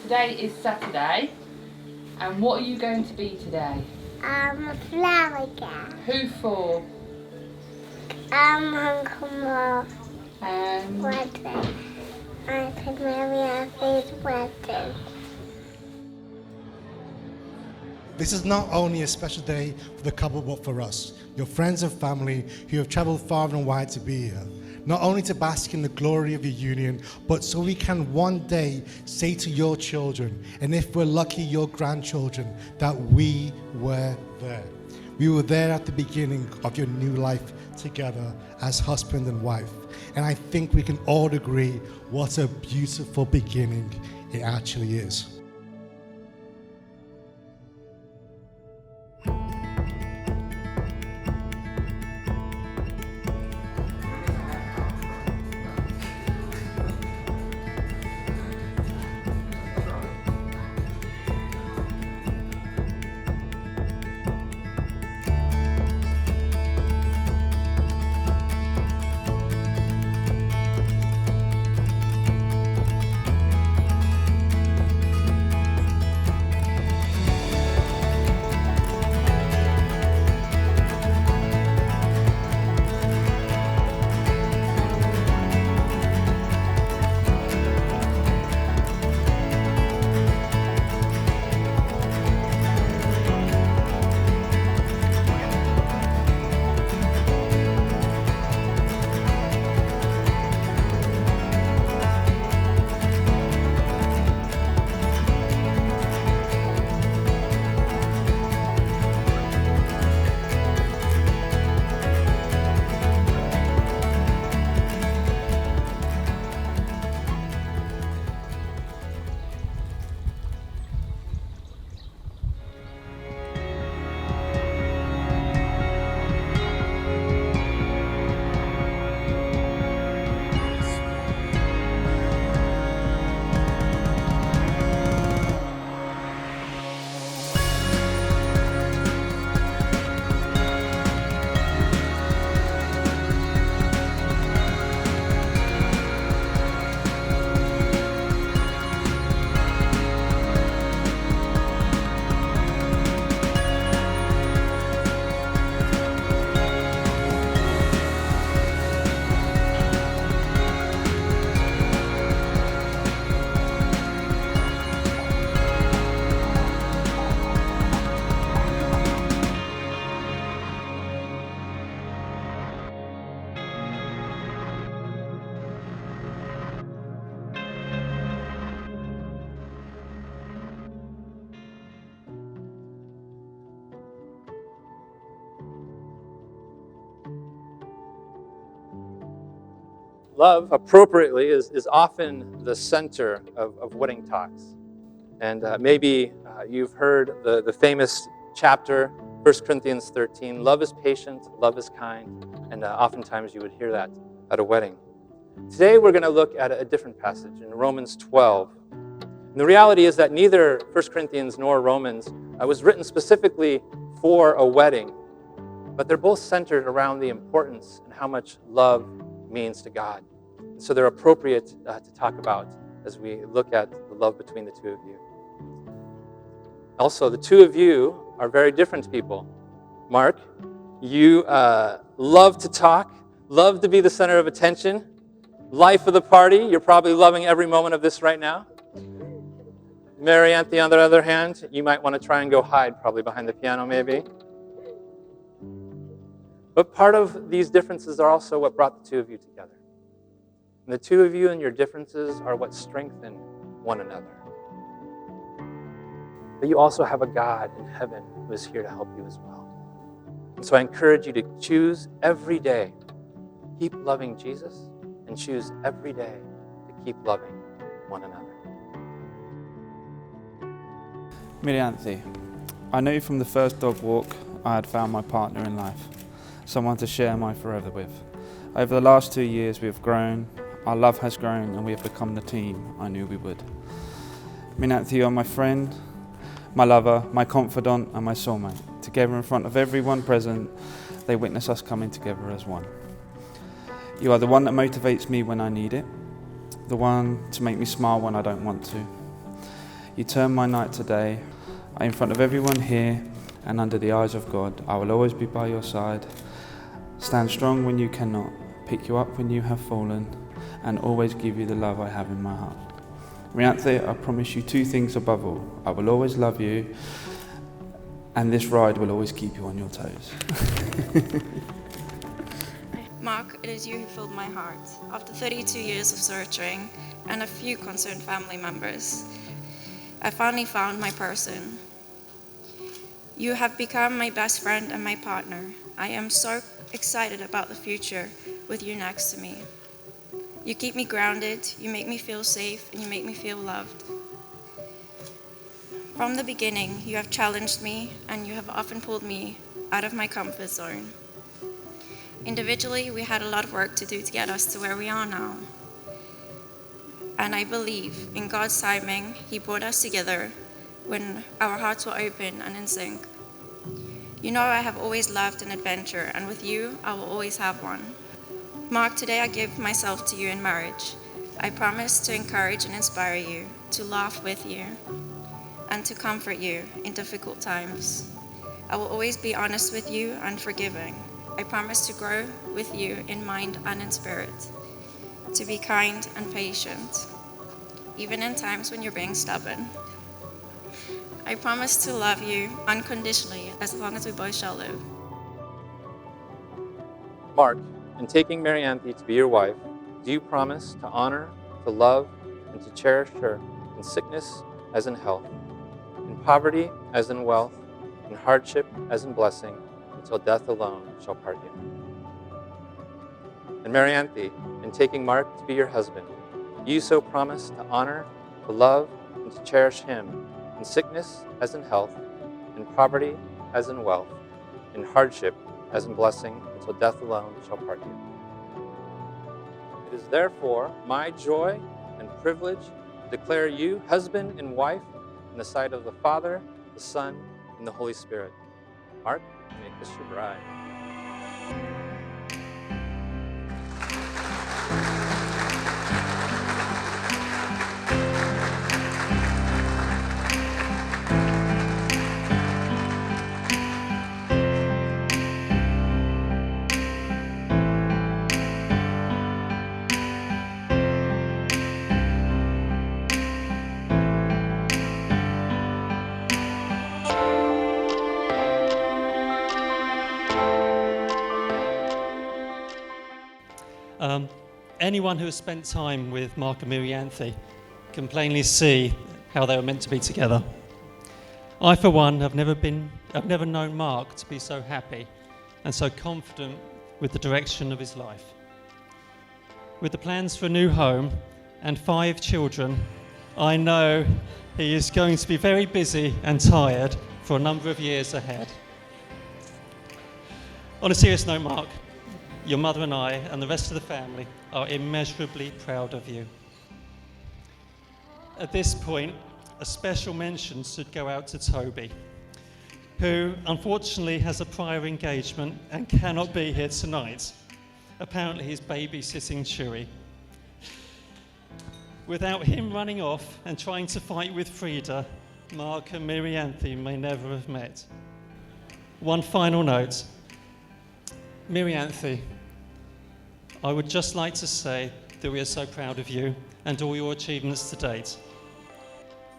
Today is Saturday, and what are you going to be today? A flower girl. Who for? Uncle Mark Um, wedding. I think Myrianthi's wedding. This is not only a special day for the couple, but for us, your friends and family who have traveled far and wide to be here. Not only to bask in the glory of your union, but so we can one day say to your children, and if we're lucky, your grandchildren, that we were there. We were there at the beginning of your new life together as husband and wife. And I think we can all agree what a beautiful beginning it actually is. Love, appropriately, is often the center of wedding talks. And maybe you've heard the famous chapter, 1 Corinthians 13, love is patient, love is kind, and oftentimes you would hear that at a wedding. Today we're going to look at a different passage in Romans 12. And the reality is that neither 1 Corinthians nor Romans was written specifically for a wedding, but they're both centered around the importance and how much love means to God. And so they're appropriate to talk about as we look at the love between the two of you. Also, the two of you are very different people. Mark, you love to talk, love to be the center of attention, life of the party. You're probably loving every moment of this right now. Myrianthi, on the other hand, you might want to try and go hide, probably behind the piano maybe. But part of these differences are also what brought the two of you together. And the two of you and your differences are what strengthen one another. But you also have a God in heaven who is here to help you as well. And so I encourage you to choose every day, keep loving Jesus, and choose every day to keep loving one another. Myrianthi, I knew from the first dog walk I had found my partner in life, someone to share my forever with. Over the last 2 years we have grown, our love has grown, and we have become the team I knew we would. Myrianthi, you are my friend, my lover, my confidant, and my soulmate. Together in front of everyone present, they witness us coming together as one. You are the one that motivates me when I need it, the one to make me smile when I don't want to. You turn my night to day. In front of everyone here and under the eyes of God, I will always be by your side. Stand strong when you cannot, pick you up when you have fallen, and always give you the love I have in my heart. Myrianthi, I promise you two things above all. I will always love you, and this ride will always keep you on your toes. Mark, it is you who filled my heart. After 32 years of searching and a few concerned family members, I finally found my person. You have become my best friend and my partner. I am so excited about the future with you next to me. You keep me grounded, you make me feel safe, and you make me feel loved. From the beginning, you have challenged me, and you have often pulled me out of my comfort zone. Individually, we had a lot of work to do to get us to where we are now. And I believe in God's timing, He brought us together when our hearts were open and in sync. You know I have always loved an adventure, and with you, I will always have one. Mark, today I give myself to you in marriage. I promise to encourage and inspire you, to laugh with you, and to comfort you in difficult times. I will always be honest with you and forgiving. I promise to grow with you in mind and in spirit, to be kind and patient, even in times when you're being stubborn. I promise to love you unconditionally as long as we both shall live. Mark, in taking Myrianthi to be your wife, do you promise to honor, to love, and to cherish her in sickness as in health, in poverty as in wealth, in hardship as in blessing, until death alone shall part you? And Myrianthi, in taking Mark to be your husband, do you so promise to honor, to love, and to cherish him in sickness as in health, in poverty as in wealth, in hardship as in blessing, until death alone shall part you? It is therefore my joy and privilege to declare you husband and wife in the sight of the Father, the Son, and the Holy Spirit. Mark, you may kiss your bride. Anyone who has spent time with Mark and Myrianthi can plainly see how they were meant to be together. I, for one, have never known Mark to be so happy and so confident with the direction of his life. With the plans for a new home and 5 children, I know he is going to be very busy and tired for a number of years ahead. On a serious note, Mark, your mother and I and the rest of the family are immeasurably proud of you. At this point, a special mention should go out to Toby, who unfortunately has a prior engagement and cannot be here tonight. Apparently he's babysitting Chewy. Without him running off and trying to fight with Frida, Mark and Myrianthi may never have met. One final note. Myrianthi, I would just like to say that we are so proud of you and all your achievements to date.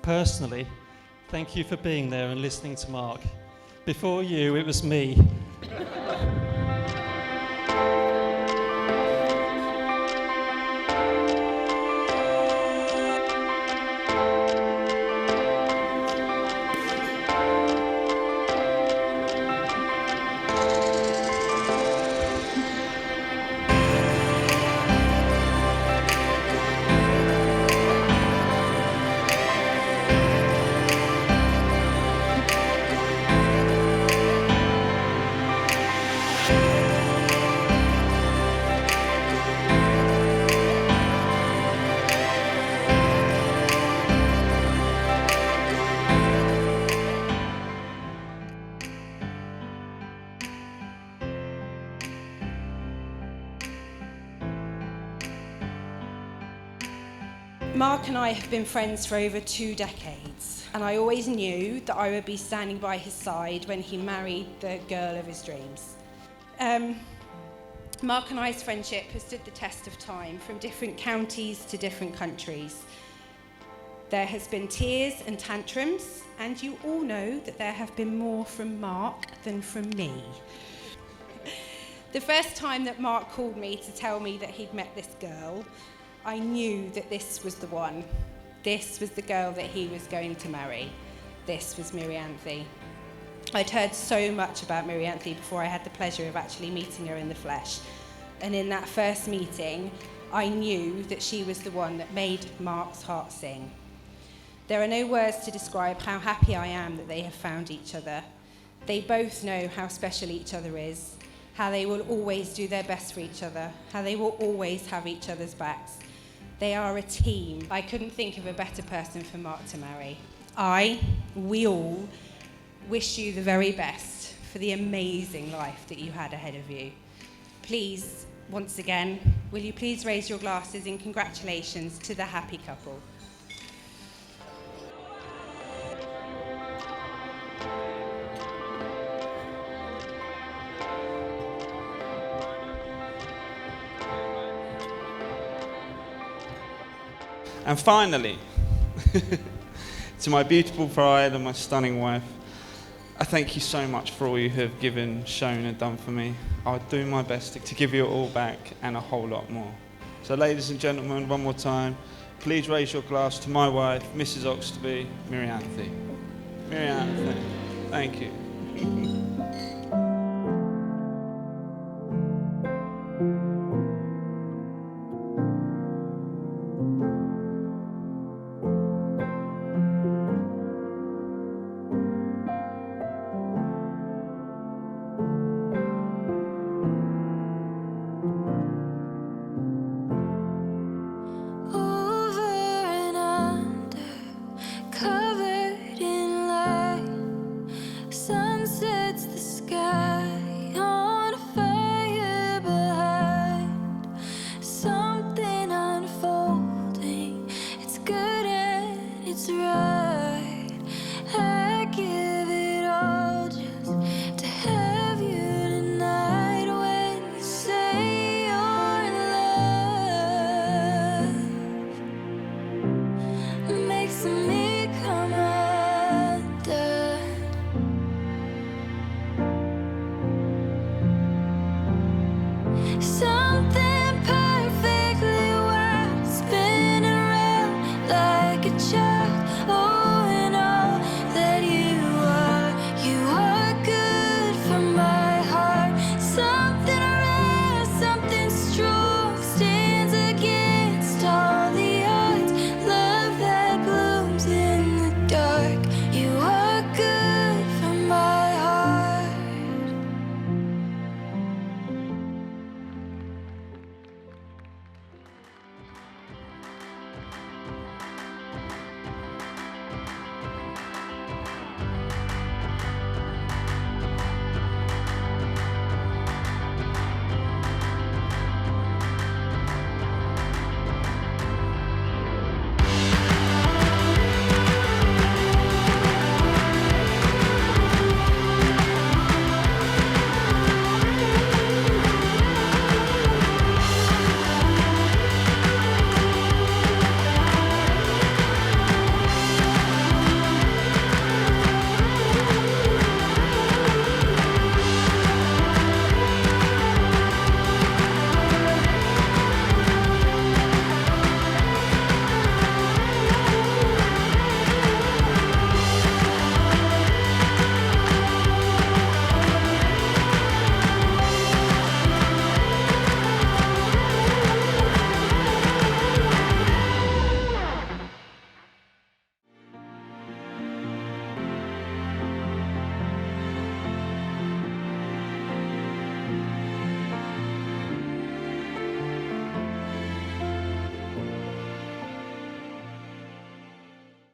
Personally, thank you for being there and listening to Mark. Before you, it was me. Mark and I have been friends for over 2 decades, and I always knew that I would be standing by his side when he married the girl of his dreams. Mark and I's friendship has stood the test of time, from different counties to different countries. There has been tears and tantrums, and you all know that there have been more from Mark than from me. The first time that Mark called me to tell me that he'd met this girl, I knew that this was the one. This was the girl that he was going to marry. This was Myrianthi. I'd heard so much about Myrianthi before I had the pleasure of actually meeting her in the flesh. And in that first meeting, I knew that she was the one that made Mark's heart sing. There are no words to describe how happy I am that they have found each other. They both know how special each other is, how they will always do their best for each other, how they will always have each other's backs. They are a team. I couldn't think of a better person for Mark to marry. We all wish you the very best for the amazing life that you had ahead of you. Please, once again, will you please raise your glasses in congratulations to the happy couple. And finally, to my beautiful bride and my stunning wife, I thank you so much for all you have given, shown and done for me. I'll do my best to give you it all back and a whole lot more. So ladies and gentlemen, one more time, please raise your glass to my wife, Mrs. Oxtoby, Myrianthi. Myrianthi, thank you. So